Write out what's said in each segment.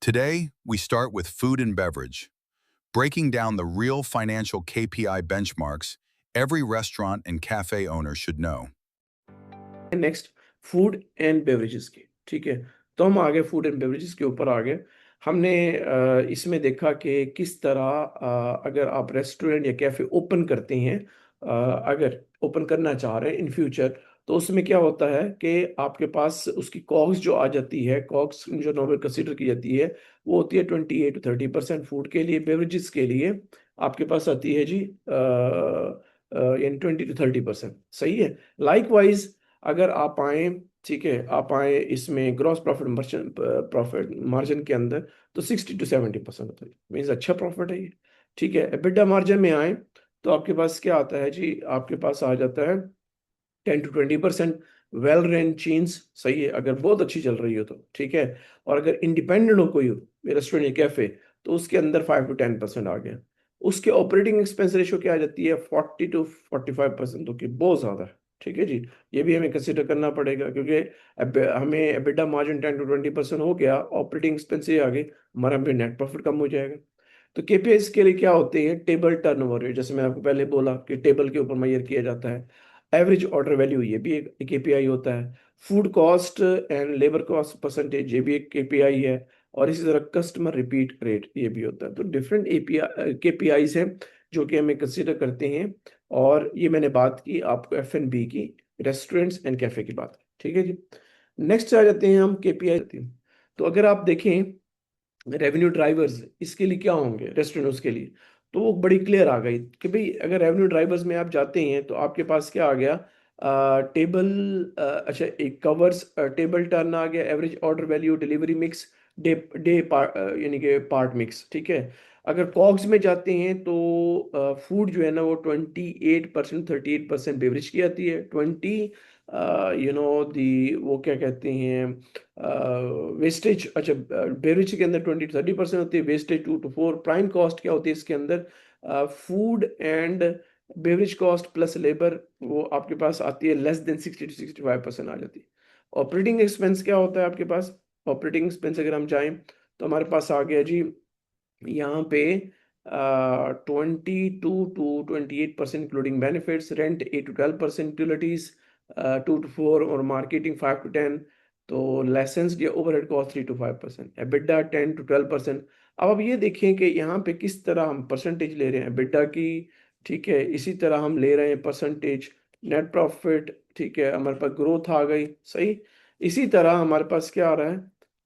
Today, we start with food and beverage, breaking down the real financial KPI benchmarks every restaurant and cafe owner should know. Next food and beverages की। ठीक है, तो हम आ गए food and beverages के ऊपर आ गए। हमने इसमें देखा कि किस तरह अगर आप रेस्टोरेंट या कैफ़े ओपन करते हैं, अगर ओपन करना चाह रहे हैं इन फ्यूचर, तो उसमें क्या होता है कि आपके पास उसकी कॉग्स जो आ जाती है, कॉग्स जो नॉर्मल कंसिडर की जाती है, वो होती है 28 to 30% फूड के लिए। बेवरेजेस के लिए आपके पास आती है जी यानी 20 to 30%। सही है। लाइकवाइज अगर आप आए, ठीक है, आप आए इसमें ग्रॉस प्रॉफिट मार्जिन के अंदर, तो 60 to 70% होता है। मीन्स अच्छा प्रॉफिट है ये। ठीक है, एबिटा मार्जिन में आए तो आपके पास क्या आता है जी, आपके पास आ जाता है 10 to 20%। वेल रेन चेन्स, सही है, अगर बहुत अच्छी चल रही हो तो ठीक है। और अगर इंडिपेंडेंट हो कोई रेस्टोरेंट या कैफे, तो उसके अंदर 5 to 10% आ गया। उसके ऑपरेटिंग एक्सपेंस रेशो क्या आ जाती है, 40 to 45%, तो कि बहुत ज्यादा है। ठीक है जी, ये भी हमें कंसिडर करना पड़ेगा, क्योंकि हमें एबिटा मार्जिन 10 to 20% हो गया, ऑपरेटिंग एक्सपेंस आ गए, हमारा भी नेट प्रॉफिट कम हो जाएगा। तो केपीआईज के लिए क्या होते हैं, टेबल टर्नओवर, जैसे मैंने आपको पहले बोला कि टेबल के ऊपर मेजर किया जाता है। एवरेज ऑर्डर वैल्यू, ये भी एक केपीआई होता है। Food cost and labour cost percentage, ये भी एक केपीआई है। और इसी तरह कस्टमर रिपीट रेट, ये भी होता है। तो डिफरेंट एपीआई केपीआईज हैं जो कि हमें कंसिडर करते हैं। और ये मैंने बात की आपको एफ एंड बी की, रेस्टोरेंट्स एंड कैफे की बात। ठीक है जी। नेक्स्ट आ जाते हैं हम केपीआई। तो अगर आप देखें रेवेन्यू ड्राइवर्स इसके लिए क्या होंगे रेस्टोरेंट्स के लिए, तो वो बड़ी क्लियर आ गई कि भाई अगर रेवेन्यू ड्राइवर्स में आप जाते हैं तो आपके पास क्या आ गया, टेबल, अच्छा, एक कवर्स, टेबल टर्न आ गया, average order value, delivery mix, day day part, यानी कि पार्ट मिक्स। ठीक है। अगर कॉग्स में जाते हैं तो फूड जो है ना वो 28%, 38% बेवरेज की आती है, 20 दी, वो क्या कहते हैं, वेस्टेज, अच्छा, बेवरेज के अंदर 20 to 30% होती है, वेस्टेज 2 to 4। प्राइम कॉस्ट क्या होती है इसके अंदर, food and beverage cost plus labour, वो आपके पास आती है लेस देन 60 to 65% आ जाती है। ऑपरेटिंग एक्सपेंस क्या होता है आपके पास, ऑपरेटिंग एक्सपेंस अगर हम जाएं तो हमारे पास आ गया जी यहाँ पे 22 to 28% including benefits, rent 8 to 12%, utilities 2 to 4, और मार्केटिंग 5 to 10। तो लाइसेंस या overhead cost 3 to 5%, EBITDA 10 to 12%। अब आप ये देखें कि यहाँ पे किस तरह हम परसेंटेज ले रहे हैं एबिटा की। ठीक है, इसी तरह हम ले रहे हैं परसेंटेज नेट प्रॉफिट। ठीक है, हमारे पास ग्रोथ आ गई, सही। इसी तरह हमारे पास क्या आ रहा है,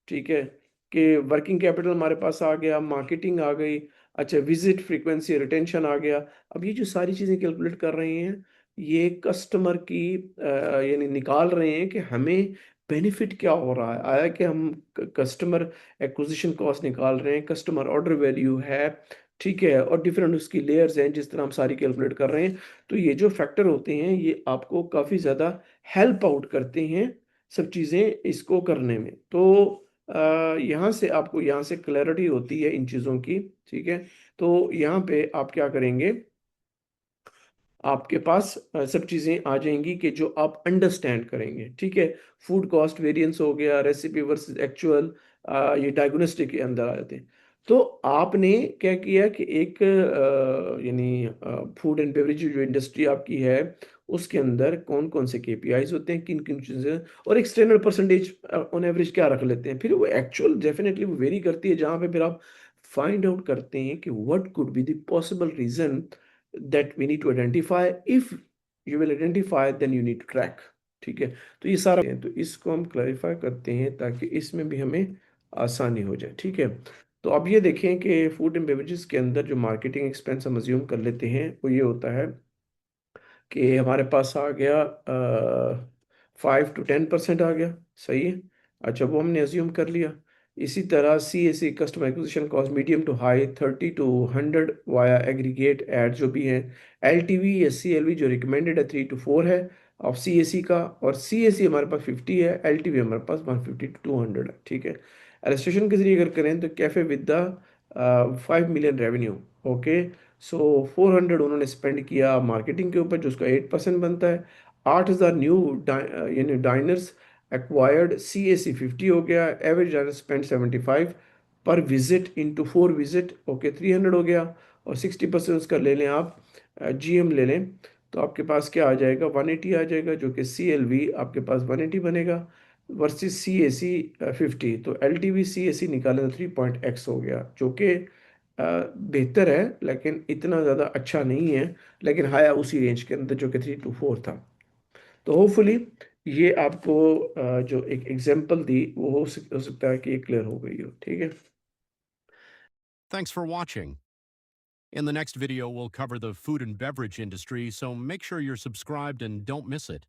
ठीक है, कि वर्किंग कैपिटल हमारे पास आ गया, मार्केटिंग आ गई, अच्छा, विजिट फ्रीक्वेंसी, रिटेंशन आ गया। अब ये जो सारी चीज़ें कैलकुलेट कर रहे हैं, ये कस्टमर की यानी निकाल रहे हैं कि हमें बेनिफिट क्या हो रहा है, आया कि हम कस्टमर एक्विजिशन कॉस्ट निकाल रहे हैं, कस्टमर ऑर्डर वैल्यू है। ठीक है, और डिफरेंट उसकी लेयर्स हैं जिस तरह हम सारी कैलकुलेट कर रहे हैं। तो ये जो फैक्टर होते हैं ये आपको काफ़ी ज़्यादा हेल्प आउट करते हैं सब चीज़ें इसको करने में। तो यहाँ से आपको यहाँ से क्लैरिटी होती है इन चीज़ों की। ठीक है, तो यहाँ पे आप क्या करेंगे, आपके पास सब चीज़ें आ जाएंगी कि जो आप अंडरस्टैंड करेंगे। ठीक है, फूड कॉस्ट वेरिएंस हो गया, रेसिपी वर्सेस एक्चुअल, ये डायग्नोस्टिक के अंदर आ जाते हैं। तो आपने क्या किया कि एक यानी फूड एंड बेवरेज जो इंडस्ट्री आपकी है उसके अंदर कौन कौन से केपीआईज होते हैं, किन किन चीज़ें, और एक स्टैंडर्ड परसेंटेज ऑन एवरेज क्या रख लेते हैं। फिर वो एक्चुअल डेफिनेटली वो वेरी करती है, जहाँ पे फिर आप फाइंड आउट करते हैं कि what could be the possible reason that we need to identify. If you will identify, then you need to track। ठीक है, तो ये सारा है, तो इसको हम क्लैरिफाई करते हैं ताकि इसमें भी हमें आसानी हो जाए। ठीक है, तो अब ये देखें कि फूड एंड बेवरेजेस के अंदर जो मार्केटिंग एक्सपेंस हम अज्यूम कर लेते हैं वो ये होता है कि हमारे पास आ गया 5 to 10% आ गया, सही है। अच्छा, वो हमने अज्यूम कर लिया। इसी तरह C S C, customer acquisition cost, medium to high 30 to 100 via aggregated जो भी है। L T V, S C L V जो रिकमेंडेड है 3 to 4 है ऑफ सी एस सी का, और सी एस सी हमारे पास 50 है, एल टी वी हमारे पास 150 to 200 है। ठीक है, एलिस्ट्रेशन के जरिए अगर करें तो cafe with the 5 million revenue, okay, so 400 उन्होंने स्पेंड किया मार्केटिंग के ऊपर, जो उसका 8% बनता है। 8,000 न्यू यानी डाइनर्स एक्वायर्ड, सी ए सी 50 हो गया, एवरेज डाइनर स्पेंड 75, पर विजिट इंटू 4 विजिट, ओके 300 हो गया, और 60% उसका ले लें आप, जीएम ले लें, तो आपके पास क्या आ जाएगा, 180 आ जाएगा, जो कि CLV आपके पास 180 बनेगा वर्सेस CAC 50। तो LTV CAC निकालें तो 3.x हो गया, जो कि बेहतर है लेकिन इतना ज़्यादा अच्छा नहीं है, लेकिन हाया उसी रेंज के अंदर जो कि 3 to 4 था। तो होपफुली ये आपको जो एक एग्जांपल दी वो हो सकता है कि ये क्लियर हो गई हो, ठीक है। Thanks for watching. In the next video, we'll cover the food and beverage industry, so make sure you're subscribed and don't miss it.